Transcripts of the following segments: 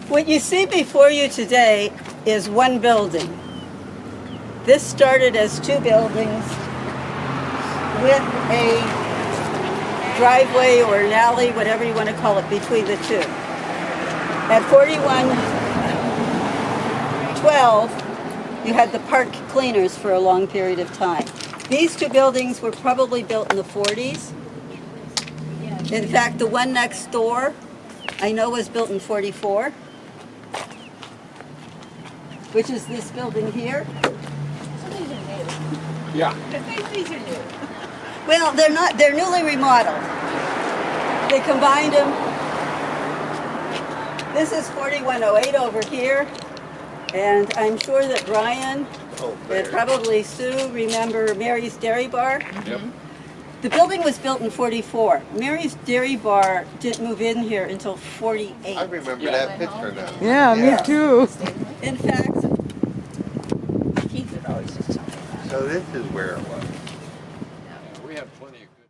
What you see before you today is one building. This started as two buildings with a driveway or an alley, whatever you want to call it, between the two. At 4112, you had the park cleaners for a long period of time. These two buildings were probably built in the 40s. In fact, the one next door, I know, was built in 44, which is this building here. Yeah. These are new. Well, they're not, they're newly remodeled. They combined them. This is 4108 over here. And I'm sure that Brian and probably Sue remember Mary's Dairy Bar. Yep. The building was built in 44. Mary's Dairy Bar didn't move in here until 48. I remember that picture now. Yeah, me too. In fact, Keith would always just tell me that. So this is where it was. We have plenty of good.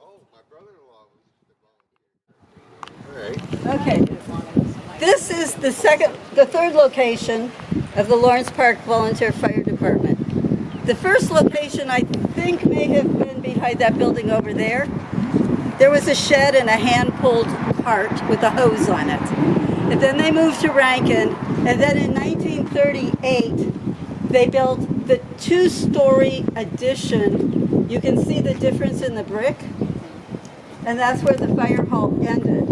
Oh, my brother-in-law was the volunteer. All right. okay, this is the third location of the Lawrence Park Volunteer Fire Department. The first location, I think, may have been behind that building over there. There was a shed and a hand-pulled cart with a hose on it. And then they moved to Rankin, and then in 1938, they built the two-story addition. You can see the difference in the brick, and that's where the fire hall ended.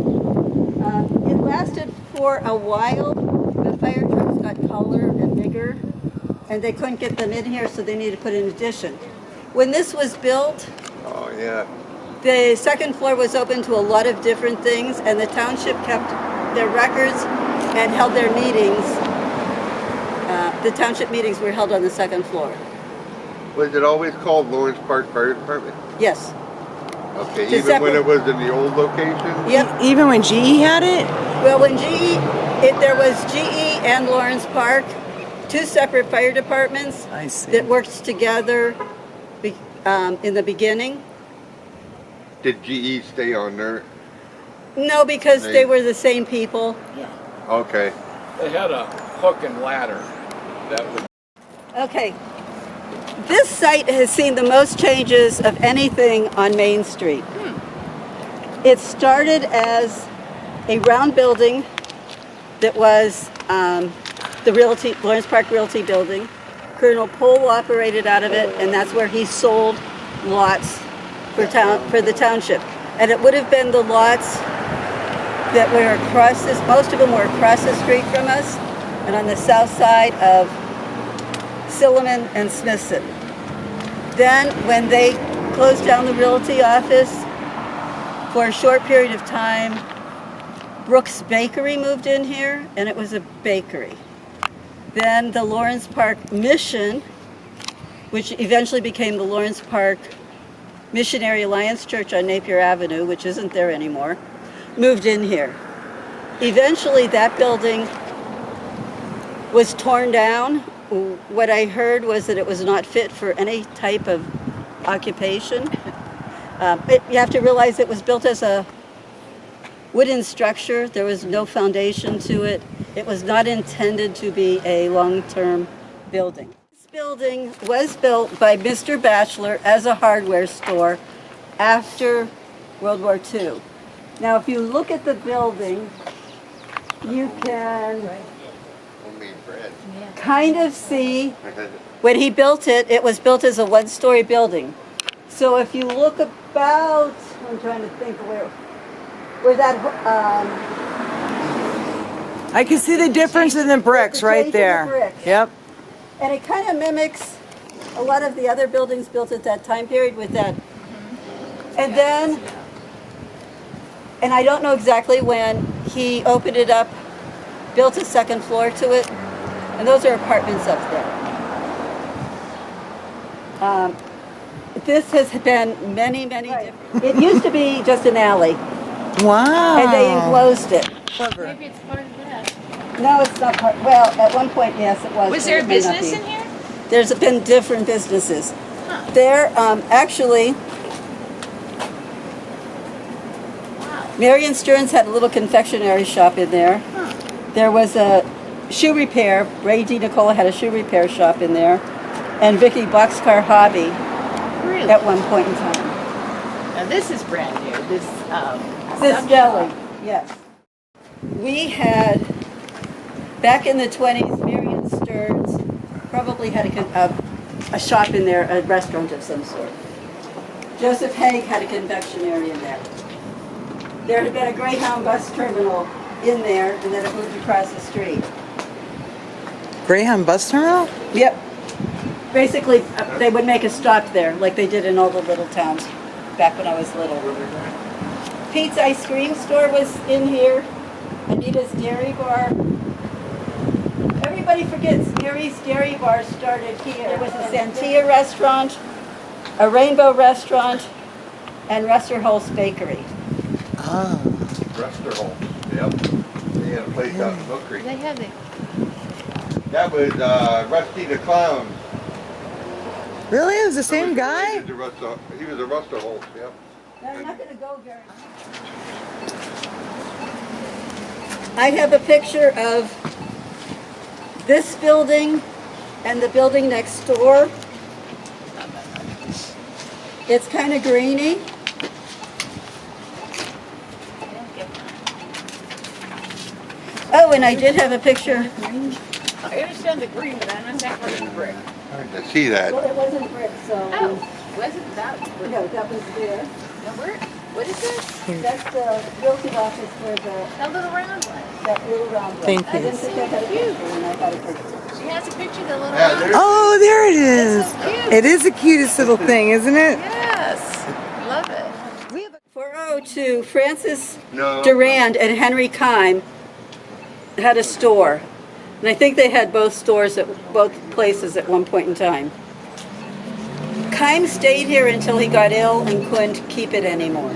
It lasted for a while. The fire trucks got taller and bigger, and they couldn't get them in here, so they needed to put an addition. When this was built, Oh, yeah. the second floor was open to a lot of different things, and the township kept their records and held their meetings. The township meetings were held on the second floor. Was it always called Lawrence Park Fire Department? Yes. Okay, Just even when separate. it was in the old location? Yep. Even when GE had it? Well, when there was GE and Lawrence Park, two separate fire departments I see. that worked together in the beginning. Did GE stay on there? No, because they were the same people. Okay. They had a hook and ladder that would. Okay. This site has seen the most changes of anything on Main Street. It started as a round building that was the Lawrence Park Realty building. Colonel Pohl operated out of it, and that's where he sold lots for the township. And it would have been the lots that were across this, most of them were across the street from us, and on the south side of Silliman and Smithson. Then, when they closed down the realty office, for a short period of time, Brooks Bakery moved in here, and it was a bakery. Then the Lawrence Park Mission, which eventually became the Lawrence Park Missionary Alliance Church on Napier Avenue, which isn't there anymore, moved in here. Eventually, that building was torn down. What I heard was that it was not fit for any type of occupation. You have to realize it was built as a wooden structure. There was no foundation to it. It was not intended to be a long-term building. This building was built by Mr. Batchelor as a hardware store after World War II. Now, if you look at the building, you can Homemade bread. kind of see when he built it, it was built as a one-story building. So if you look about, I'm trying to think where that, I can see the difference in the bricks right change in the there. bricks. Yep. and it kind of mimics a lot of the other buildings built at that time period with that. And then, and I don't know exactly when, he opened it up, built a second floor to it, and those are apartments up there. This has been many different. It used to be just an alley, Wow. and they enclosed it. Clever. Maybe it's part of that. No, it's not part, well, at one point, yes, it was. Was but there it a may not business be. in here? There's been different businesses. There, actually, Wow. Marion Stearns had a little confectionery shop in there. There was a shoe repair. Ray D. Nicola had a shoe repair shop in there. And Vicky Boxcar Hobby Really? at one point in time. Now this is brand new. This This sub deli, shop. yes. We had, back in the 20s, Marion Stearns probably had a shop in there, a restaurant of some sort. Joseph Haig had a confectionery in there. There had been a Greyhound bus terminal in there, and then it moved across the street. Greyhound bus terminal? Yep. Basically, they would make a stop there, like they did in all the little towns back when I was little. Pete's Ice Cream Store was in here. Anita's Dairy Bar. Everybody forgets Mary's Dairy Bar started here. There was a Santia restaurant, a Rainbow restaurant, and Rusterholz Bakery. Oh. Restaurant. Yep. They had a place out in Mill Creek. They have the. That was Rusty the Clown. Really? It was the same guy? He was a Ruster Holt, yep. I'm not going to go very much. I have a picture of this building and the building next door. It's kind of grainy. Oh, and I did have a picture. I understand the green, but I don't understand part of the brick. I see that. Well, it wasn't brick, so. Oh, wasn't that? No, that was there. No, where? What is this? That's the realty office for That little round one. that little round one. Thank I you. didn't think I had a picture, and I got a picture. She has a picture of the little Yeah, round. there's- Oh, there it is. That's so cute. It is the cutest little thing, isn't it? Yes. Love it. 402, Francis No. Durand and Henry Kime had a store. And I think they had both stores at both places at one point in time. Kime stayed here until he got ill and couldn't keep it anymore.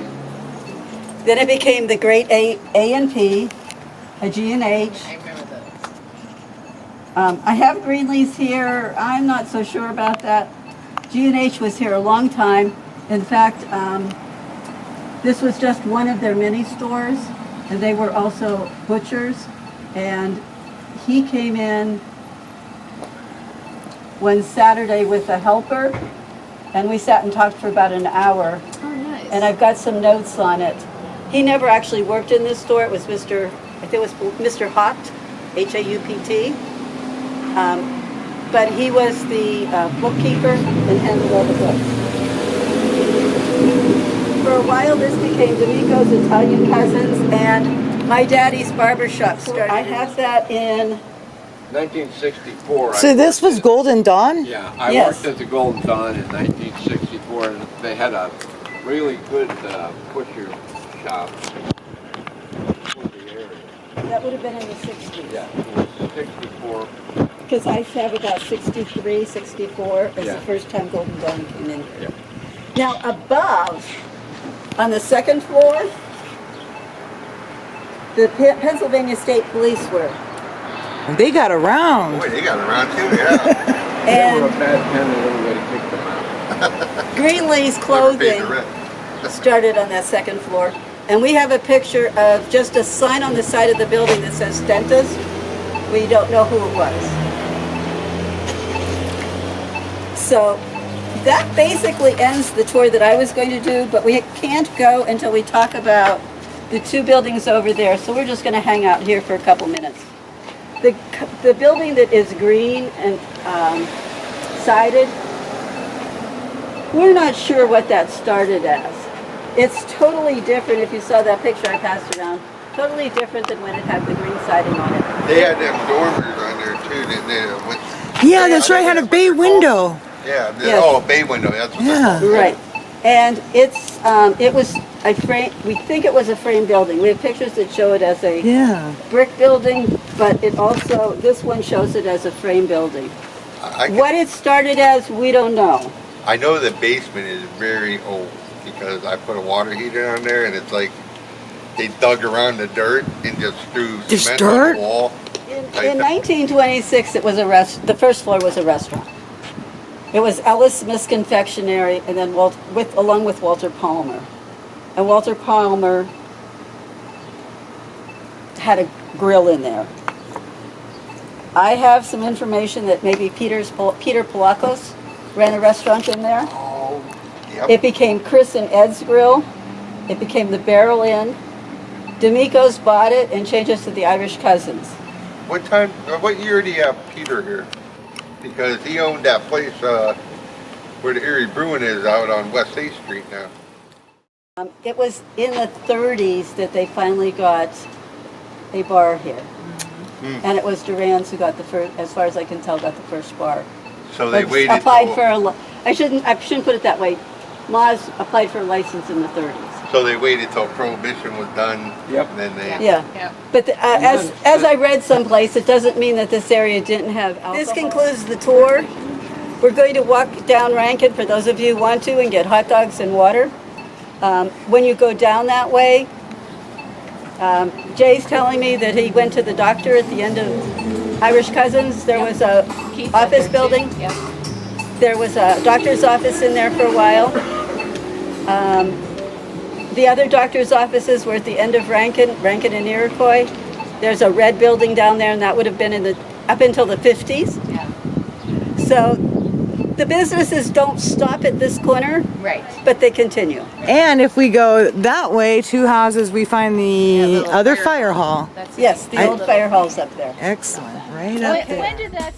Then it became the great A&P, a G&H. I remember those. I have Greenlee's here. I'm not so sure about that. G&H was here a long time. In fact, this was just one of their many stores, and they were also butchers. And he came in one Saturday with a helper, and we sat and talked for about an hour. Oh, nice. And I've got some notes on it. He never actually worked in this store. It was I think it was Mr. Haupt, H-A-U-P-T. But he was the bookkeeper and handled all the books. For a while, this became D'Amico's Italian Cousins and my daddy's barber shop started. I have that in 1964. So this was Golden Dawn? Yeah, I Yes. worked at the Golden Dawn in 1964, and they had a really good butcher shop in the area. That would have been in the 60s. Yeah, it was 64. Because I have about 63, 64 as Yeah. the first time Golden Dawn came in here. Yeah. Now above, on the second floor, the Pennsylvania State Police were. They got around. Boy, they got around too, yeah. They were a And bad tenant, everybody kicked them out. Greenlee's Never paid the Clothing rent. started on that second floor. And we have a picture of just a sign on the side of the building that says dentist. We don't know who it was. So that basically ends the tour that I was going to do, but we can't go until we talk about the two buildings over there. So we're just going to hang out here for a couple minutes. The building that is green and sided, we're not sure what that started as. It's totally different, if you saw that picture I passed around, totally different than when it had the green siding on it. They had them dormers on there too, didn't they? Yeah, that's right. Had a bay window. Yeah, Yes. oh, a bay window, that's what Yeah. they're called. Right. And it was a frame, we think it was a frame building. We have pictures that show it as a Yeah. brick building, but it also, this one shows it as a frame building. What it started as, we don't know. I know the basement is very old because I put a water heater on there and it's like they dug around the dirt and just threw There's cement dirt? on the wall. In 1926, it was the first floor was a restaurant. It was Ellis Smith's Confectionery, and then along with Walter Palmer. And Walter Palmer had a grill in there. I have some information that maybe Peter Polakos ran a restaurant in there. Oh, yep. It became Chris and Ed's Grill. It became the Barrel Inn. D'Amico's bought it and changed it to the Irish Cousins. What year do you have Peter here? Because he owned that place where the Erie Brewing is out on West 8th Street now. It was in the 30s that they finally got a bar here. And it was Duran's who got the first, as far as I can tell, got the first bar. So they But waited applied till, for a I shouldn't put it that way. Moz applied for a license in the 30s. so they waited till Prohibition was done. Yep. And then they. Yeah. Yeah. But as I read someplace, it doesn't mean that this area didn't have alcohol. This concludes the tour. We're going to walk down Rankin for those of you who want to and get hot dogs and water. When you go down that way, Jay's telling me that he went to the doctor at the end of Irish Cousins. There was a Keith office lived there, building. too. Yep. There was a doctor's office in there for a while. The other doctor's offices were at the end of Rankin and Iroquois. There's a red building down there, and that would have been up until the 50s. Yeah. So the businesses don't stop at this corner, Right. but they continue. And if we go that way, 2 houses, we find the little other fire fire hall. That's Yes, the old fire hall's up there. Excellent. Right When, up there. when did that